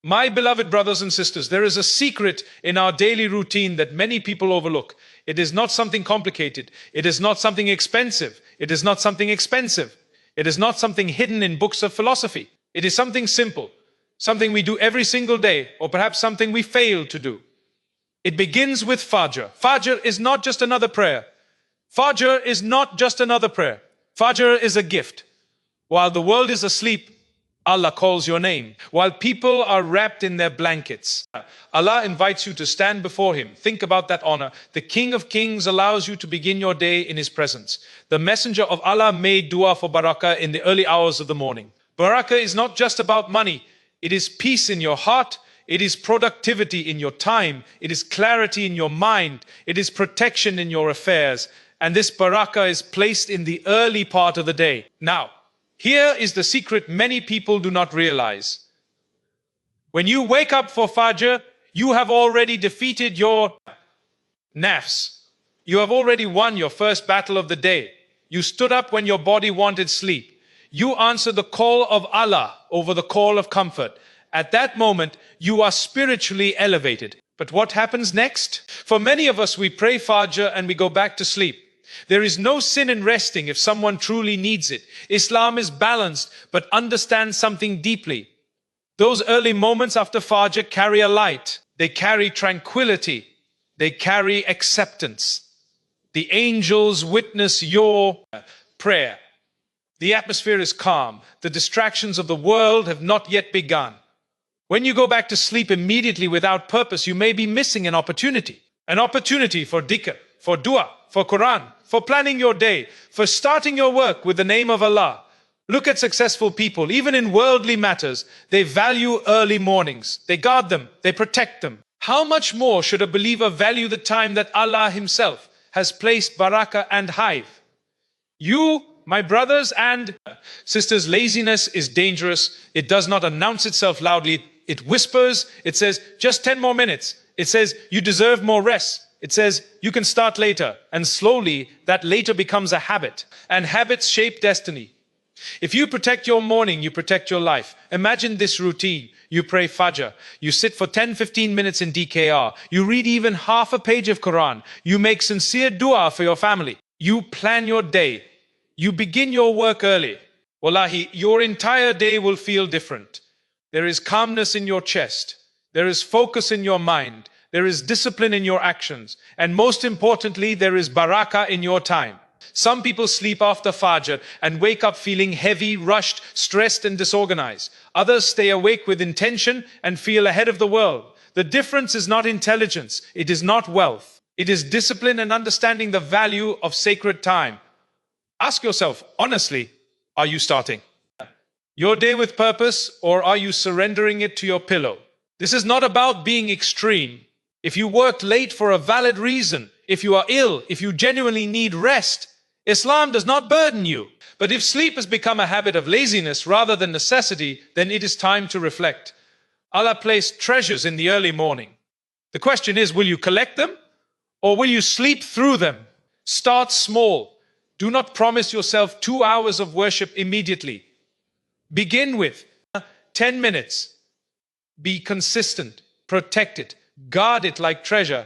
My beloved brothers and sisters, there is a secret in our daily routine that many people overlook. It is not something complicated. It is not something expensive. It is not something expensive. It is not something hidden in books of philosophy. It is something simple, something we do every single day, or perhaps something we fail to do. It begins with Fajr. Fajr is not just another prayer. Fajr is not just another prayer. Fajr is a gift. While the world is asleep, Allah calls your name. While people are wrapped in their blankets, Allah invites you to stand before Him. Think about that honor. The King of Kings allows you to begin your day in His presence. The Messenger of Allah made dua for Barakah in the early hours of the morning. Barakah is not just about money. It is peace in your heart. It is productivity in your time. It is clarity in your mind. It is protection in your affairs. And this barakah is placed in the early part of the day. Now, here is the secret many people do not realize. When you wake up for Fajr, you have already defeated your nafs. You have already won your first battle of the day. You stood up when your body wanted sleep. You answered the call of Allah over the call of comfort. At that moment, you are spiritually elevated. But what happens next? For many of us, we pray Fajr and we go back to sleep. There is no sin in resting if someone truly needs it. Islam is balanced, but understands something deeply. Those early moments after Fajr carry a light. They carry tranquility. They carry acceptance. The angels witness your prayer. The atmosphere is calm. The distractions of the world have not yet begun. When you go back to sleep immediately without purpose, you may be missing an opportunity. An opportunity for dhikr, for dua, for Qur'an, for planning your day, for starting your work with the name of Allah. Look at successful people, even in worldly matters, they value early mornings. They guard them, they protect them. How much more should a believer value the time that Allah Himself has placed barakah and hive? You, my brothers and sisters, laziness is dangerous. It does not announce itself loudly. It whispers. It says, just 10 more minutes. It says, you deserve more rest. It says, you can start later. And slowly, that later becomes a habit. And habits shape destiny. If you protect your morning, you protect your life. Imagine this routine. You pray Fajr. You sit for 10-15 minutes in DKR. You read even half a page of Qur'an. You make sincere dua for your family. You plan your day. You begin your work early. Wallahi, your entire day will feel different. There is calmness in your chest. There is focus in your mind. There is discipline in your actions. And most importantly, there is barakah in your time. Some people sleep after Fajr and wake up feeling heavy, rushed, stressed and disorganized. Others stay awake with intention and feel ahead of the world. The difference is not intelligence. It is not wealth. It is discipline and understanding the value of sacred time. Ask yourself, honestly, are you starting your day with purpose, or are you surrendering it to your pillow? This is not about being extreme. If you worked late for a valid reason, if you are ill, if you genuinely need rest, Islam does not burden you. But if sleep has become a habit of laziness rather than necessity, then it is time to reflect. Allah placed treasures in the early morning. The question is, will you collect them or will you sleep through them? Start small. Do not promise yourself 2 hours of worship immediately. Begin with 10 minutes. Be consistent, protect it, guard it like treasure,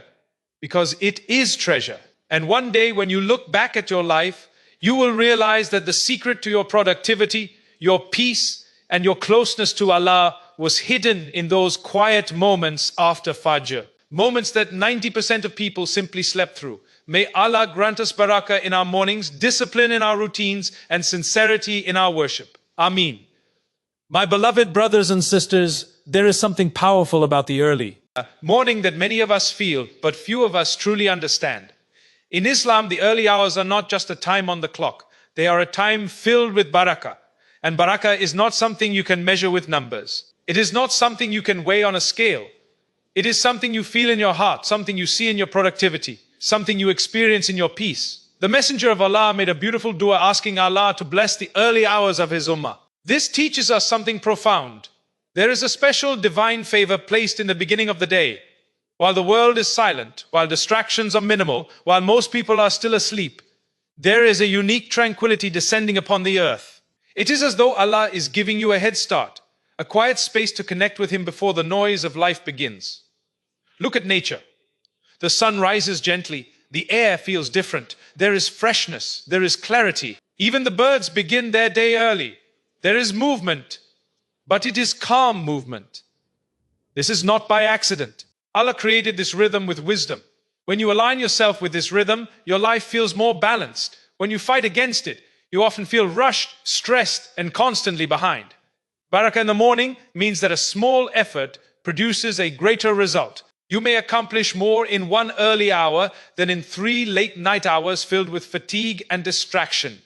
because it is treasure. And one day when you look back at your life, you will realize that the secret to your productivity, your peace, and your closeness to Allah was hidden in those quiet moments after Fajr. Moments that 90% of people simply slept through. May Allah grant us barakah in our mornings, discipline in our routines, and sincerity in our worship. Ameen. My beloved brothers and sisters, there is something powerful about the early morning that many of us feel, but few of us truly understand. In Islam, the early hours are not just a time on the clock. They are a time filled with barakah. And barakah is not something you can measure with numbers. It is not something you can weigh on a scale. It is something you feel in your heart, something you see in your productivity, something you experience in your peace. The Messenger of Allah made a beautiful dua asking Allah to bless the early hours of his ummah. This teaches us something profound. There is a special divine favor placed in the beginning of the day. While the world is silent, while distractions are minimal, while most people are still asleep, there is a unique tranquility descending upon the earth. It is as though Allah is giving you a head start, a quiet space to connect with Him before the noise of life begins. Look at nature. The sun rises gently, the air feels different, there is freshness, there is clarity. Even the birds begin their day early. There is movement, but it is calm movement. This is not by accident. Allah created this rhythm with wisdom. When you align yourself with this rhythm, your life feels more balanced. When you fight against it, you often feel rushed, stressed, and constantly behind. Barakah in the morning means that a small effort produces a greater result. You may accomplish more in one early hour than in 3 late night hours filled with fatigue and distraction.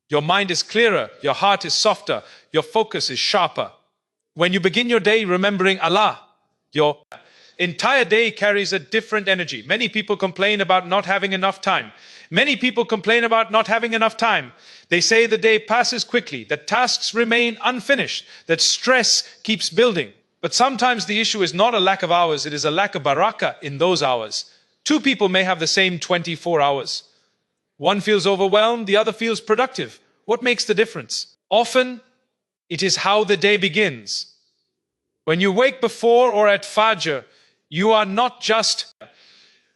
Your mind is clearer, your heart is softer, your focus is sharper. When you begin your day remembering Allah, your entire day carries a different energy. Many people complain about not having enough time. Many people complain about not having enough time. They say the day passes quickly, that tasks remain unfinished, that stress keeps building. But sometimes the issue is not a lack of hours, it is a lack of barakah in those hours. 2 people may have the same 24 hours. One feels overwhelmed, the other feels productive. What makes the difference? Often, it is how the day begins. When you wake before or at Fajr, you are not just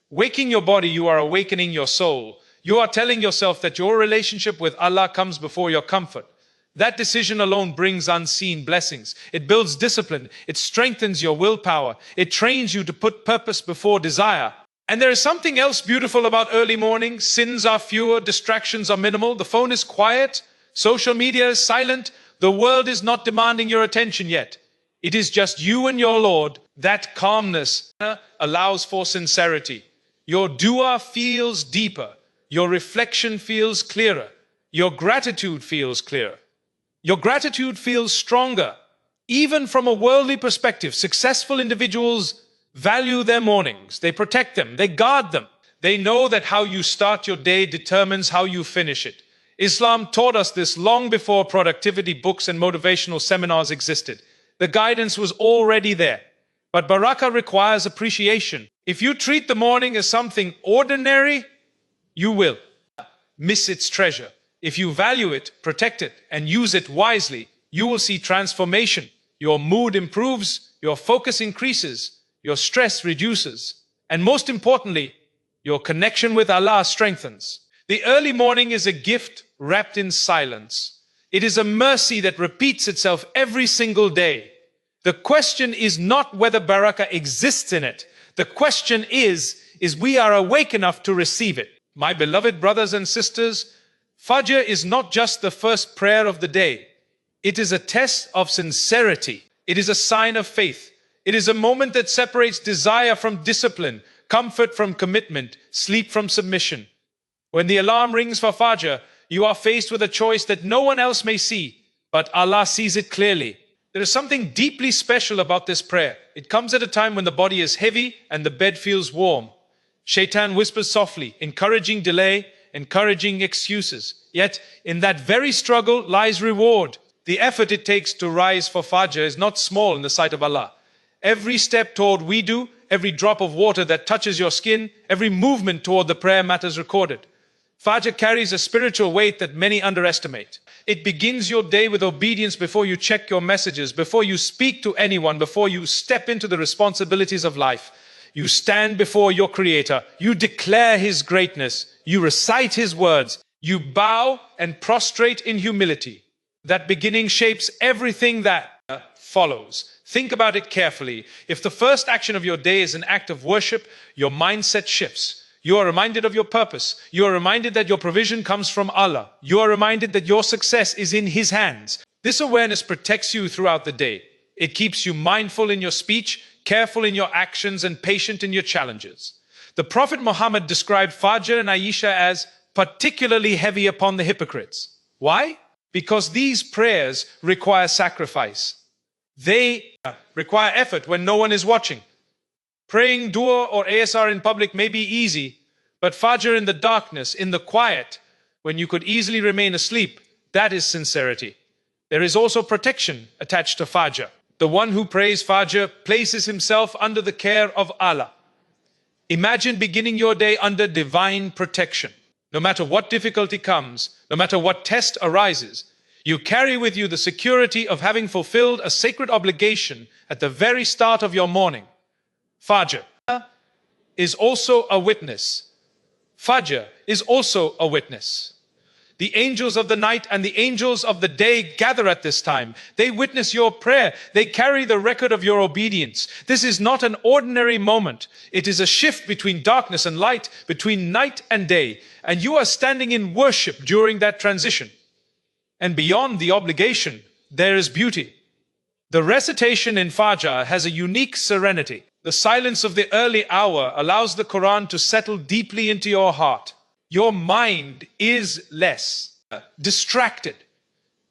waking your body, you are awakening your soul. You are telling yourself that your relationship with Allah comes before your comfort. That decision alone brings unseen blessings. It builds discipline. It strengthens your willpower. It trains you to put purpose before desire. And there is something else beautiful about early morning. Sins are fewer, distractions are minimal, the phone is quiet, social media is silent, the world is not demanding your attention yet. It is just you and your Lord. That calmness allows for sincerity. Your dua feels deeper. Your reflection feels clearer. Your gratitude feels clearer. Your gratitude feels stronger. Even from a worldly perspective, successful individuals value their mornings. They protect them. They guard them. They know that how you start your day determines how you finish it. Islam taught us this long before productivity books and motivational seminars existed. The guidance was already there. But barakah requires appreciation. If you treat the morning as something ordinary, you will miss its treasure. If you value it, protect it, and use it wisely, you will see transformation. Your mood improves, your focus increases, your stress reduces, and most importantly, your connection with Allah strengthens. The early morning is a gift wrapped in silence. It is a mercy that repeats itself every single day. The question is not whether barakah exists in it. The question is we are awake enough to receive it. My beloved brothers and sisters, Fajr is not just the first prayer of the day. It is a test of sincerity. It is a sign of faith. It is a moment that separates desire from discipline, comfort from commitment, sleep from submission. When the alarm rings for Fajr, you are faced with a choice that no one else may see, but Allah sees it clearly. There is something deeply special about this prayer. It comes at a time when the body is heavy and the bed feels warm. Shaitan whispers softly, encouraging delay, encouraging excuses. Yet, in that very struggle lies reward. The effort it takes to rise for Fajr is not small in the sight of Allah. Every step toward wudu, every drop of water that touches your skin, every movement toward the prayer matters recorded. Fajr carries a spiritual weight that many underestimate. It begins your day with obedience before you check your messages, before you speak to anyone, before you step into the responsibilities of life. You stand before your Creator. You declare His greatness. You recite His words. You bow and prostrate in humility. That beginning shapes everything that follows. Think about it carefully. If the first action of your day is an act of worship, your mindset shifts. You are reminded of your purpose. You are reminded that your provision comes from Allah. You are reminded that your success is in His hands. This awareness protects you throughout the day. It keeps you mindful in your speech, careful in your actions, and patient in your challenges. The Prophet Muhammad described Fajr and Aisha as particularly heavy upon the hypocrites. Why? Because these prayers require sacrifice. They require effort when no one is watching. Praying dua or ASR in public may be easy, but Fajr in the darkness, in the quiet, when you could easily remain asleep, that is sincerity. There is also protection attached to Fajr. The one who prays Fajr places himself under the care of Allah. Imagine beginning your day under divine protection. No matter what difficulty comes, no matter what test arises, You carry with you the security of having fulfilled a sacred obligation at the very start of your morning. Fajr is also a witness. Fajr is also a witness. The angels of the night and the angels of the day gather at this time. They witness your prayer. They carry the record of your obedience. This is not an ordinary moment. It is a shift between darkness and light, between night and day. And you are standing in worship during that transition. And beyond the obligation, there is beauty. The recitation in Fajr has a unique serenity. The silence of the early hour allows the Qur'an to settle deeply into your heart. Your mind is less distracted.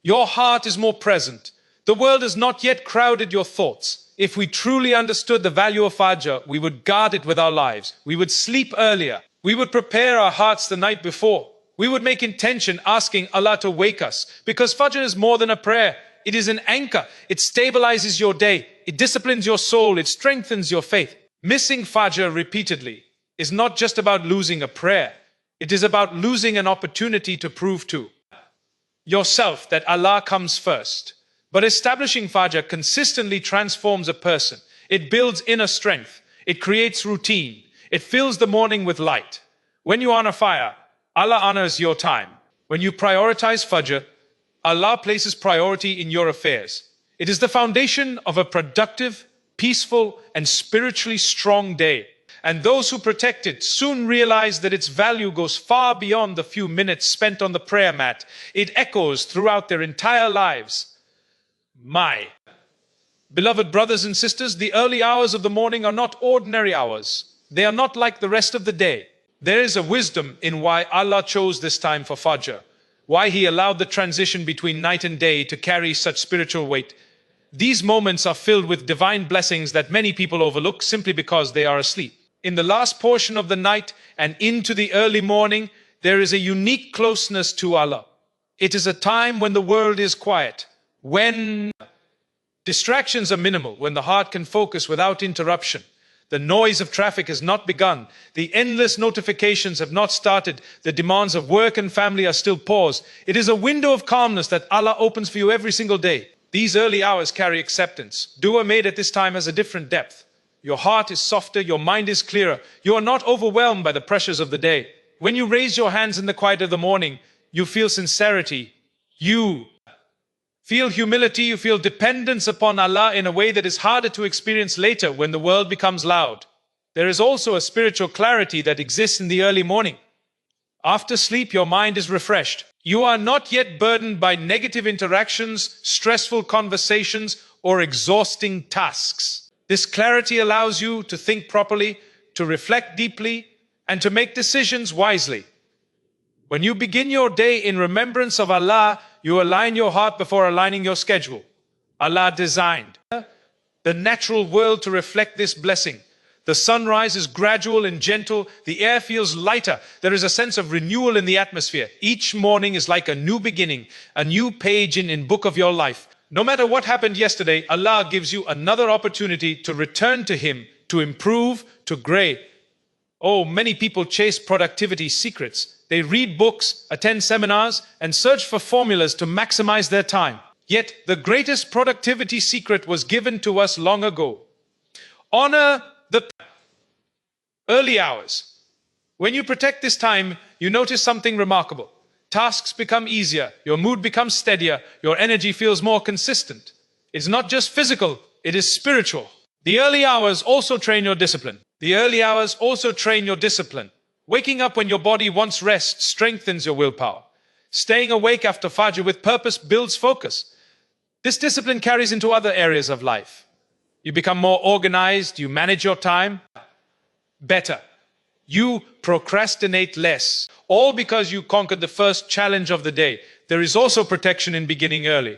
Your heart is more present. The world has not yet crowded your thoughts. If we truly understood the value of Fajr, we would guard it with our lives. We would sleep earlier. We would prepare our hearts the night before. We would make intention asking Allah to wake us, because Fajr is more than a prayer. It is an anchor. It stabilizes your day. It disciplines your soul. It strengthens your faith. Missing Fajr repeatedly is not just about losing a prayer. It is about losing an opportunity to prove to yourself that Allah comes first. But establishing Fajr consistently transforms a person. It builds inner strength. It creates routine. It fills the morning with light. When you honor fire, Allah honors your time. When you prioritize Fajr, Allah places priority in your affairs. It is the foundation of a productive, peaceful, and spiritually strong day. And those who protect it soon realize that its value goes far beyond the few minutes spent on the prayer mat. It echoes throughout their entire lives. My beloved brothers and sisters, the early hours of the morning are not ordinary hours. They are not like the rest of the day. There is a wisdom in why Allah chose this time for Fajr, why He allowed the transition between night and day to carry such spiritual weight. These moments are filled with divine blessings that many people overlook simply because they are asleep. In the last portion of the night and into the early morning, there is a unique closeness to Allah. It is a time when the world is quiet, when distractions are minimal, when the heart can focus without interruption. The noise of traffic has not begun. The endless notifications have not started. The demands of work and family are still paused. It is a window of calmness that Allah opens for you every single day. These early hours carry acceptance. Dua made at this time has a different depth. Your heart is softer, your mind is clearer. You are not overwhelmed by the pressures of the day. When you raise your hands in the quiet of the morning, you feel sincerity. You feel humility, you feel dependence upon Allah in a way that is harder to experience later when the world becomes loud. There is also a spiritual clarity that exists in the early morning. After sleep, your mind is refreshed. You are not yet burdened by negative interactions, stressful conversations, or exhausting tasks. This clarity allows you to think properly, to reflect deeply, and to make decisions wisely. When you begin your day in remembrance of Allah, you align your heart before aligning your schedule. Allah designed the natural world to reflect this blessing. The sunrise is gradual and gentle. The air feels lighter. There is a sense of renewal in the atmosphere. Each morning is like a new beginning, a new page in book of your life. No matter what happened yesterday, Allah gives you another opportunity to return to Him, to improve, to grow. Oh, many people chase productivity secrets. They read books, attend seminars, and search for formulas to maximize their time. Yet, the greatest productivity secret was given to us long ago. Honor the early hours. When you protect this time, you notice something remarkable. Tasks become easier, your mood becomes steadier, your energy feels more consistent. It's not just physical, it is spiritual. The early hours also train your discipline. The early hours also train your discipline. Waking up when your body wants rest strengthens your willpower. Staying awake after Fajr with purpose builds focus. This discipline carries into other areas of life. You become more organized, you manage your time better. You procrastinate less, all because you conquered the first challenge of the day. There is also protection in beginning early.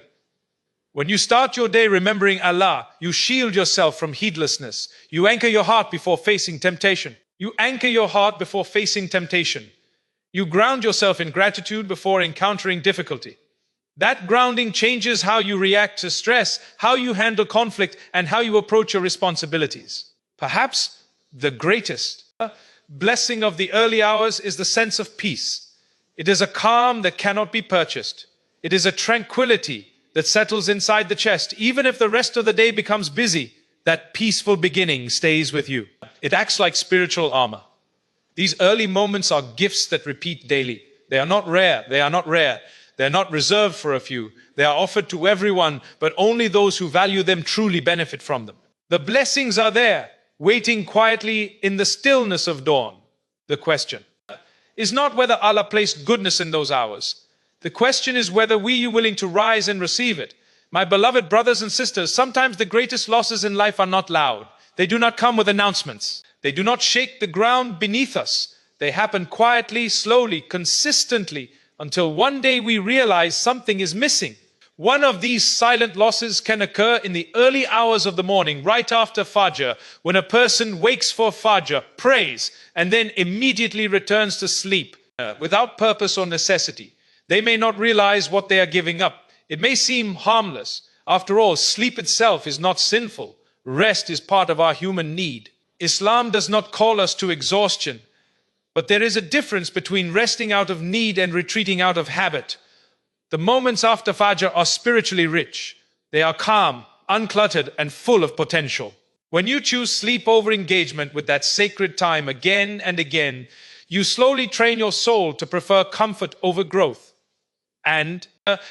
When you start your day remembering Allah, you shield yourself from heedlessness. You anchor your heart before facing temptation. You anchor your heart before facing temptation. You ground yourself in gratitude before encountering difficulty. That grounding changes how you react to stress, how you handle conflict, and how you approach your responsibilities. Perhaps the greatest blessing of the early hours is the sense of peace. It is a calm that cannot be purchased. It is a tranquility that settles inside the chest. Even if the rest of the day becomes busy, that peaceful beginning stays with you. It acts like spiritual armor. These early moments are gifts that repeat daily. They are not rare. They are not rare. They are not reserved for a few. They are offered to everyone, but only those who value them truly benefit from them. The blessings are there, waiting quietly in the stillness of dawn. The question is not whether Allah placed goodness in those hours. The question is whether we are willing to rise and receive it. My beloved brothers and sisters, sometimes the greatest losses in life are not loud. They do not come with announcements. They do not shake the ground beneath us. They happen quietly, slowly, consistently, until one day we realize something is missing. One of these silent losses can occur in the early hours of the morning, right after Fajr, when a person wakes for Fajr, prays, and then immediately returns to sleep without purpose or necessity. They may not realize what they are giving up. It may seem harmless. After all, sleep itself is not sinful. Rest is part of our human need. Islam does not call us to exhaustion, but there is a difference between resting out of need and retreating out of habit. The moments after Fajr are spiritually rich. They are calm, uncluttered, and full of potential. When you choose sleep over engagement with that sacred time again and again, you slowly train your soul to prefer comfort over growth. And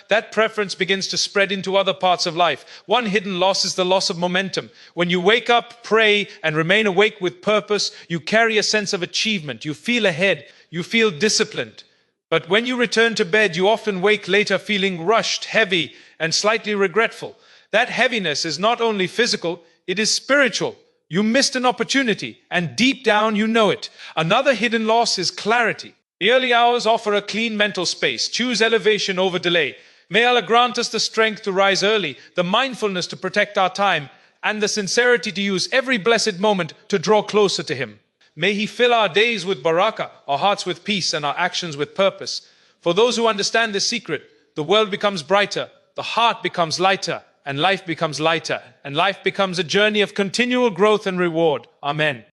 that preference begins to spread into other parts of life. One hidden loss is the loss of momentum. When you wake up, pray, and remain awake with purpose, you carry a sense of achievement. You feel ahead. You feel disciplined. But when you return to bed, you often wake later feeling rushed, heavy, and slightly regretful. That heaviness is not only physical, it is spiritual. You missed an opportunity, and deep down you know it. Another hidden loss is clarity. The early hours offer a clean mental space. Choose elevation over delay. May Allah grant us the strength to rise early, the mindfulness to protect our time, and the sincerity to use every blessed moment to draw closer to Him. May He fill our days with barakah, our hearts with peace, and our actions with purpose. For those who understand this secret, the world becomes brighter, the heart becomes lighter, and life becomes lighter, and life becomes a journey of continual growth and reward. Amen.